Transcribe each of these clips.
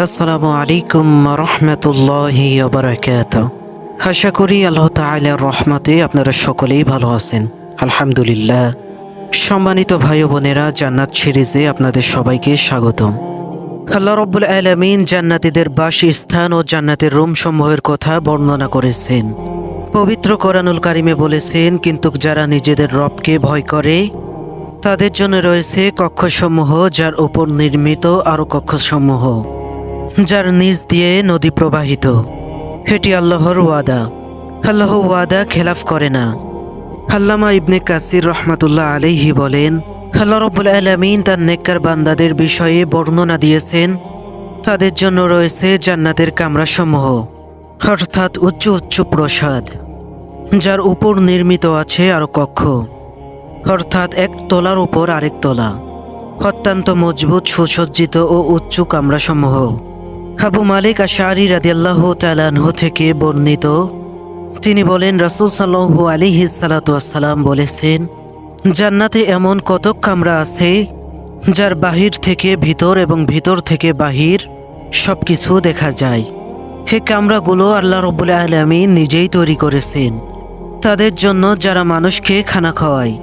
আসসালামু আলাইকুম রহমতুল্লাহি বারাকাতুহু। আশা করি আল্লাহ তাআলার রহমতে আপনারা সকলেই ভালো আছেন, আলহামদুলিল্লাহ। সম্মানিত ভাই ও বোনেরা, জান্নাত সিরিজে আপনাদের সবাইকে স্বাগতম। আল্লাহ রাব্বুল আলামিন জান্নাতীদের বাসস্থান ও জান্নাতের রুম সমূহের কথা বর্ণনা করেছেন। পবিত্র কোরআনুল কারিমে বলেছেন, কিন্তু যারা নিজেদের রবকে ভয় করে তাদের জন্য রয়েছে কক্ষসমূহ, যার উপর নির্মিত আরও কক্ষসমূহ, যার নিচ দিয়ে নদী প্রবাহিত। এটি আল্লাহর ওয়াদা। আল্লাহ ওয়াদা খেলাফ করে না। আল্লামা ইবনে কাসির রহমাতুল্লাহ আলাইহি বলেন, আল্লাহ রাব্বুল আলামিন তার নেককার বান্দাদের বিষয়ে বর্ণনা দিয়েছেন, তাদের জন্য রয়েছে জান্নাতের কামরাসমূহ, অর্থাৎ উচ্চ উচ্চ প্রসাদ, যার উপর নির্মিত আছে আরও কক্ষ, অর্থাৎ এক তলার উপর আরেক তলা, অত্যন্ত মজবুত, সুসজ্জিত ও উচ্চ কামরাসমূহ। আবু মালিক আশআরী রাদিয়াল্লাহু তাআলা আনহু থেকে বর্ণিত, তিনি বলেন, রাসূল সাল্লাল্লাহু আলাইহি সাল্লাম বলেছেন, জান্নাতে এমন কতক কামরা আছে যার বাহির থেকে ভিতর এবং ভিতর থেকে বাহির সব কিছু দেখা যায়। এই কামরাগুলো আল্লাহ রাব্বুল আলামিন নিজেই তৈরি করেছেন তাদের জন্য, যারা মানুষকে খানা খাওয়ায়,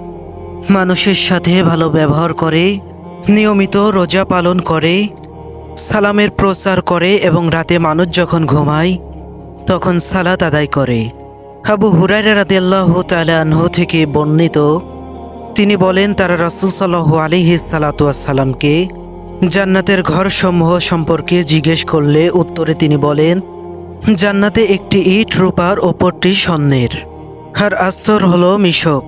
মানুষের সাথে ভালো ব্যবহার করে, নিয়মিত রোজা পালন করে, সালামের প্রচার করে এবং রাতে মানুষ যখন ঘুমায় তখন সালাত আদায় করে। আবু হুরায়রা রাদিয়াল্লাহু তাআলা আনহু থেকে বর্ণিত, তিনি বলেন, তারা রাসূল সাল্লাল্লাহু আলাইহি সাল্লামকে জান্নাতের ঘরসমূহ সম্পর্কে জিজ্ঞেস করলে উত্তরে তিনি বলেন, জান্নাতে একটি ইট রূপার, অপরটি স্বর্ণের, আর আস্তর হলো মিশক,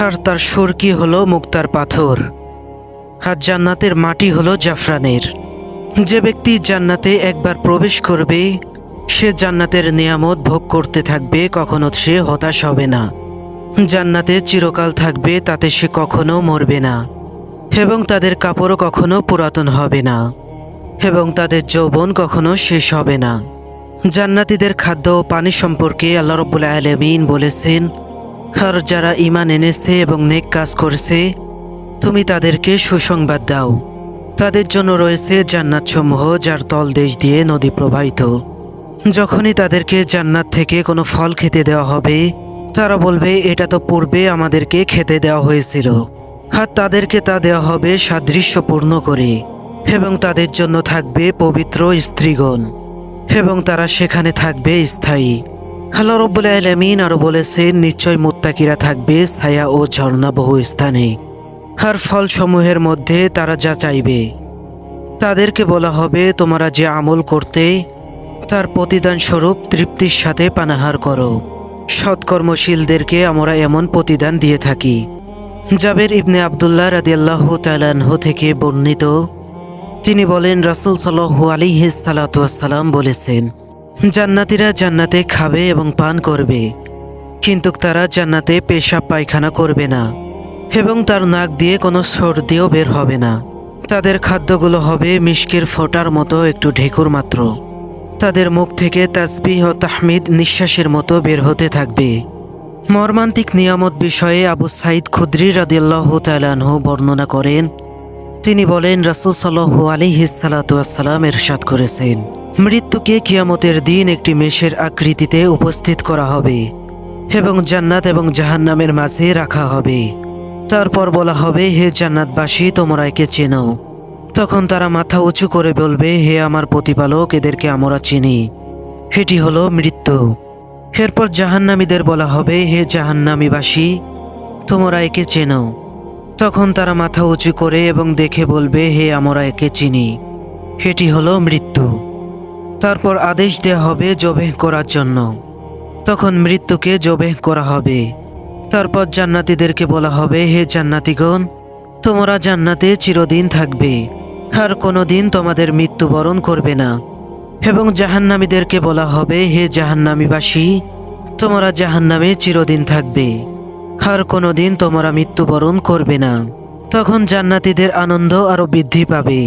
আর তার সুরকি হলো মুক্তার পাথর, আর জান্নাতের মাটি হলো জাফরানের। যে ব্যক্তি জান্নাতে একবার প্রবেশ করবে সে জান্নাতের নিয়ামত ভোগ করতে থাকবে, কখনো সে হতাশ হবে না। জান্নাতে চিরকাল থাকবে, তাতে সে কখনো মরবে না, এবং তাদের কাপড়ও কখনো পুরাতন হবে না, এবং তাদের যৌবন কখনো শেষ হবে না। জান্নাতীদের খাদ্য ও পানি সম্পর্কে আল্লাহ রাব্বুল আলামিন বলেছেন, আর যারা ঈমান এনেছে এবং নেক কাজ করেছে তুমি তাদেরকে সুসংবাদ দাও, তাদের জন্য রয়েছে জান্নাতসমূহ, যার তলদেশ দিয়ে নদী প্রবাহিত। যখনই তাদেরকে জান্নাত থেকে কোনো ফল খেতে দেওয়া হবে তারা বলবে, এটা তো পূর্বে আমাদেরকে খেতে দেওয়া হয়েছিল, আর তাদেরকে তা দেওয়া হবে সাদৃশ্যপূর্ণ করে, এবং তাদের জন্য থাকবে পবিত্র স্ত্রীগণ, এবং তারা সেখানে থাকবে স্থায়ী। আল্লাহ রাব্বুল আলামিন আরও বলেছেন, নিশ্চয় মুত্তাকিরা থাকবে ছায়া ও ঝর্ণা বহু স্থানে, আর ফলসমূহের মধ্যে তারা যা চাইবে তাদেরকে বলা হবে, তোমরা যে আমল করতে তার প্রতিদান স্বরূপ তৃপ্তির সাথে পানাহার করো। সৎকর্মশীলদেরকে আমরা এমন প্রতিদান দিয়ে থাকি। জাবের ইবনে আব্দুল্লাহ রাদিয়াল্লাহু তাআলা আনহু থেকে বর্ণিত, তিনি বলেন, রাসূল সাল্লাল্লাহু আলাইহি সাল্লাম বলেছেন, জান্নাতীরা জান্নাতে খাবে এবং পান করবে, কিন্তু তারা জান্নাতে পেশাব পায়খানা করবে না, এবং তার নাক দিয়ে কোনো সর্দিও বের হবে না। তাদের খাদ্যগুলো হবে মিশকের ফোঁটার মতো একটু ঢেকুর মাত্র। তাদের মুখ থেকে তাসবিহ ও তাহমিদ নিঃশ্বাসের মতো বের হতে থাকবে। মর্মান্তিক নিয়ামত বিষয়ে আবু সাঈদ খুদরি রাদিয়াল্লাহু তাআলা আনহু বর্ণনা করেন, তিনি বলেন, রাসূল সাল্লাল্লাহু আলাইহি সাল্লাম ইরশাদ করেছেন, মৃত্যুকে কিয়ামতের দিন একটি মেষের আকৃতিতে উপস্থিত করা হবে এবং জান্নাত এবং জাহান্নামের মাঝে রাখা হবে। তারপর বলা হবে, হে জান্নাতবাসী, তোমরা একে চেনো। তখন তারা মাথা উঁচু করে বলবে, হে আমার প্রতিপালক, এদেরকে আমরা চিনি, এটি হলো মৃত্যু। এরপর জাহান্নামীদের বলা হবে, হে জাহান্নামীবাসী, তোমরা একে চেনো। তখন তারা মাথা উঁচু করে এবং দেখে বলবে, হে আমরা একে চিনি, এটি হলো মৃত্যু। তারপর আদেশ দেওয়া হবে জবেহ করার জন্য, তখন মৃত্যুকে জবেহ করা হবে। তারপর জান্নাতীদেরকে বলা হবে, হে জান্নাতীগণ, তোমরা জান্নাতে চিরদিন থাকবে, আর কোনো দিন তোমাদের মৃত্যুবরণ করবে না। এবং জাহান্নামীদেরকে বলা হবে, হে জাহান্নামীবাসী, তোমরা জাহান্নামে চিরদিন থাকবে, আর কোনো দিন তোমরা মৃত্যুবরণ করবে না। তখন জান্নাতীদের আনন্দ আরও বৃদ্ধি পাবে,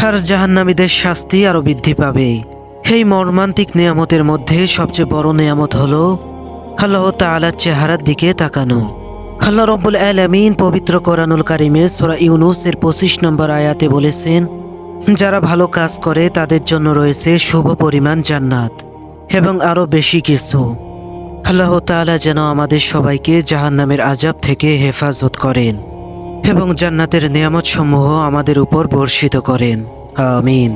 আর জাহান্নামীদের শাস্তি আরও বৃদ্ধি পাবে। এই মর্মান্তিক নিয়ামতের মধ্যে সবচেয়ে বড় নিয়ামত হলো আল্লাহ তাআলার চেহারার দিকে তাকানো। আল্লাহ রাব্বুল আলামিন পবিত্র কোরআনুল কারিমে সূরা ইউনূস এর 25 নম্বর আয়াতে বলেছেন, যারা ভালো কাজ করে তাদের জন্য রয়েছে শুভ পরিমাণ জান্নাত এবং আরও বেশি কিছু। আল্লাহ তাআলা যেন আমাদের সবাইকে জাহান্নামের আযাব থেকে হেফাজত করেন এবং জান্নাতের নিয়ামত সমূহ আমাদের উপর বর্ষিত করেন। আমিন।